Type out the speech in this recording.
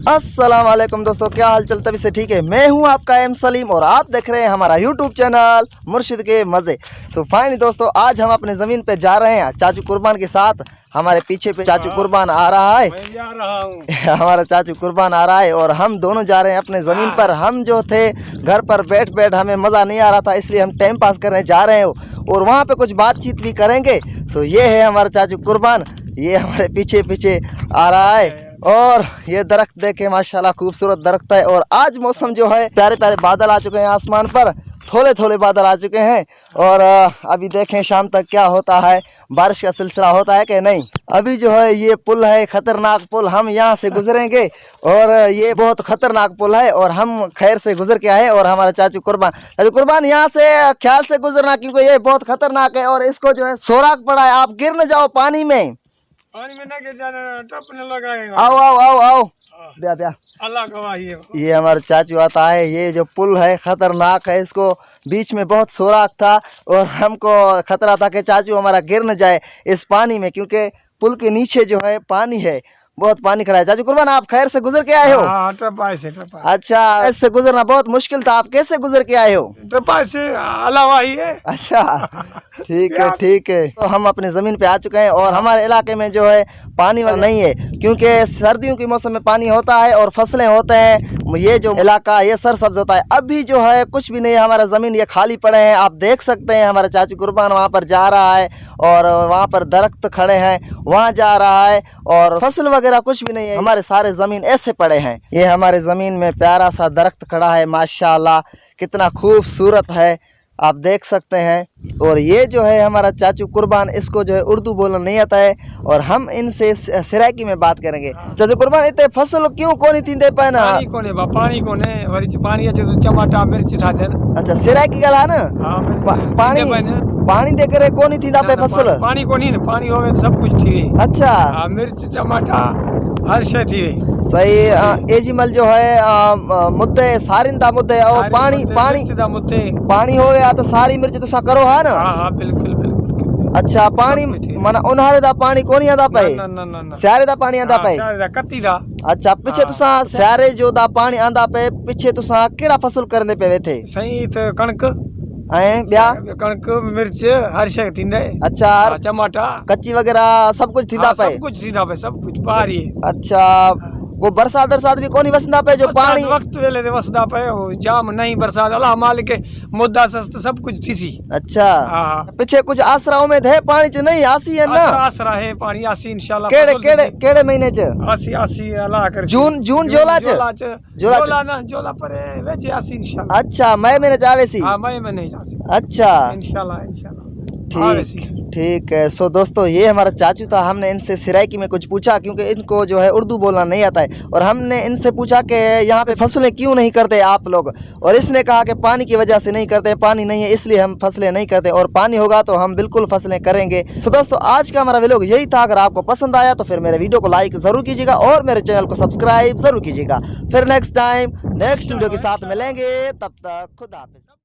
अस्सलाम वालेकुम दोस्तों, क्या हाल चल तभी से ठीक है। मैं हूं आपका एम सलीम और आप देख रहे हैं हमारा यूट्यूब चैनल मुर्शिद के मज़े। तो फाइनली दोस्तों, आज हम अपने ज़मीन पे जा रहे हैं चाचू कुर्बान के साथ। हमारे पीछे पे चाचू कुर्बान आ रहा है, मैं जा रहा हूँ। हमारा चाचू कुर्बान आ रहा है और हम दोनों जा रहे हैं अपने ज़मीन पर। हम जो थे घर पर बैठ बैठ हमें मज़ा नहीं आ रहा था, इसलिए हम टाइम पास करने जा रहे हैं और वहाँ पे कुछ बातचीत भी करेंगे। सो ये है हमारा चाचू कुर्बान, ये हमारे पीछे पीछे आ रहा है और ये दरख्त देखे माशाल्लाह खूबसूरत दरख्त है। और आज मौसम जो है, प्यारे प्यारे बादल आ चुके हैं आसमान पर, थोड़े थोड़े बादल आ चुके हैं। और अभी देखें शाम तक क्या होता है, बारिश का सिलसिला होता है कि नहीं। अभी जो है ये पुल है, खतरनाक पुल, हम यहाँ से गुजरेंगे और ये बहुत खतरनाक पुल है और हम खैर से गुजर के आए। और हमारा चाचू कुर्बान यहाँ से ख्याल से गुजरना, क्योंकि ये बहुत खतरनाक है और इसको जो है सोराख पड़ा है, आप गिर न जाओ पानी में। पानी में ना गिर जाना, टपने लगाएगा। आओ आओ आओ आओ, ब्या ब्या। अल्लाह गवाही है। ये हमारा चाचू आता है। ये जो पुल है खतरनाक है, इसको बीच में बहुत सोराख था और हमको खतरा था कि चाचू हमारा गिर न जाए इस पानी में, क्योंकि पुल के नीचे जो है पानी है, बहुत पानी खड़ा है। चाचू कुर्बान, आप खैर से गुजर के आए हो? हाँ, टपाई से। अच्छा, इससे गुजरना बहुत मुश्किल था, आप कैसे गुजर के आए हो? टपाई से अल्लाह गवाही है। अच्छा, ठीक है ठीक है। तो हम अपने ज़मीन पे आ चुके हैं और हमारे इलाके में जो है पानी वगैरह नहीं है, क्योंकि सर्दियों के मौसम में पानी होता है और फसलें होते हैं। ये जो इलाका ये सरसब्ज होता है। अभी जो है कुछ भी नहीं है, हमारा ज़मीन ये खाली पड़े हैं। आप देख सकते हैं हमारा चाचू कुर्बान वहाँ पर जा रहा है और वहाँ पर दरख्त खड़े हैं, वहाँ जा रहा है और फसल वगैरह कुछ भी नहीं है। हमारे सारे ज़मीन ऐसे पड़े हैं। ये हमारे ज़मीन में प्यारा सा दरख्त खड़ा है, माशाल्लाह कितना खूबसूरत है, आप देख सकते हैं। और ये जो है हमारा चाचू कुर्बान, इसको जो है उर्दू बोलना नहीं आता है और हम इनसे सिराकी में बात करेंगे। चाचू कुर्बान, इतने फसल क्यों कोनी थी दे पाए ना? पानी कोने वरी पानी अच्छे तो टमाटा मिर्च था देना। अच्छा, सिराकी गल है ना। हां, पानी दे करे कोनी थी पे फसल? पानी कोनी ना, पानी होवे तो सब कुछ थी। अच्छा, हां, मिर्च टमाटा हर शय थी सही। एजिमल जो है मुद्दे सारिंदा मुद्दे और पानी मुद्दे पानी हो गया तो सारी मिर्च तो सा करो है ना। हां, बिल्कुल। अच्छा, पानी माना उन्हारे दा पानी कोनी आदा पे? स्यारे दा पानी आदा पे? कत्ती दा। अच्छा, पीछे तुसा स्यारे जो दा पानी आंदा पे, पीछे तुसा केड़ा फसल करने पे वे थे? सही तो कणक ब्या कणक मिर्च हर शय थींदा है। अच्छा, टमाटा कच्ची वगैरह सब कुछ थींदा पे? सब कुछ थींदा पे, सब कुछ बाहरी। अच्छा, को बरसात भी कोनी वसंदा पे जो पानी वक्त वेले ते वसदा पे, जाम नहीं बरसात अल्लाह मालिक मुद्दा सस्त सब कुछ थीसी। अच्छा, हां, पीछे कुछ आसरा उम्मीद है पानी च नहीं आसी है ना? आसरा है पानी आसी इंशाल्लाह। केड़े महीने च? आसी अल्लाह कर। जून जोला च जोला पर वेचे आसी इंशाल्लाह। अच्छा, मई महीने च आवे सी? हां, मई में नहीं आसी। अच्छा, इंशाल्लाह। ठीक है। सो दोस्तों, ये हमारा चाचू था। हमने इनसे सिराइकी में कुछ पूछा, क्योंकि इनको जो है उर्दू बोलना नहीं आता है, और हमने इनसे पूछा कि यहाँ पे फसलें क्यों नहीं करते आप लोग, और इसने कहा कि पानी की वजह से नहीं करते, पानी नहीं है इसलिए हम फसलें नहीं करते, और पानी होगा तो हम बिल्कुल फसलें करेंगे। सो दोस्तों, आज का हमारा व्लॉग यही था। अगर आपको पसंद आया तो फिर मेरे वीडियो को लाइक ज़रूर कीजिएगा और मेरे चैनल को सब्सक्राइब ज़रूर कीजिएगा। फिर नेक्स्ट टाइम नेक्स्ट वीडियो के साथ मिलेंगे, तब तक खुदा हाफिज़।